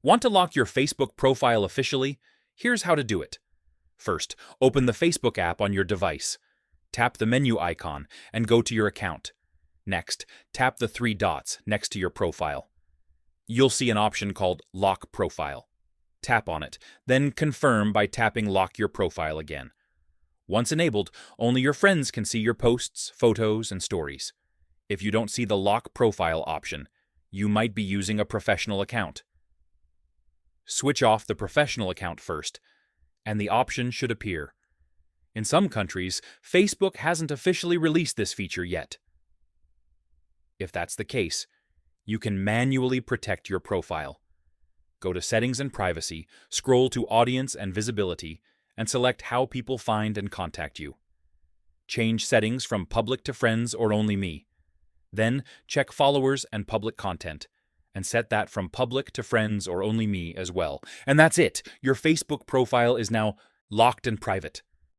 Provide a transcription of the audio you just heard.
Want to lock your Facebook profile officially? Here's how to do it. First, open the Facebook app on your device. Tap the menu icon and go to your account. Next, tap the three dots next to your profile. You'll see an option called Lock Profile. Tap on it, then confirm by tapping Lock Your Profile again. Once enabled, only your friends can see your posts, photos, and stories. If you don't see the Lock Profile option, you might be using a professional account. Switch off the professional account first, and the option should appear. In some countries, Facebook hasn't officially released this feature yet. If that's the case, you can manually protect your profile. Go to Settings and Privacy, scroll to Audience and Visibility, and select how people find and contact you. Change settings from Public to Friends or Only Me. Then check Followers and Public Content, and set that from Public to Friends or Only Me as well. And that's it! Your Facebook profile is now locked and private.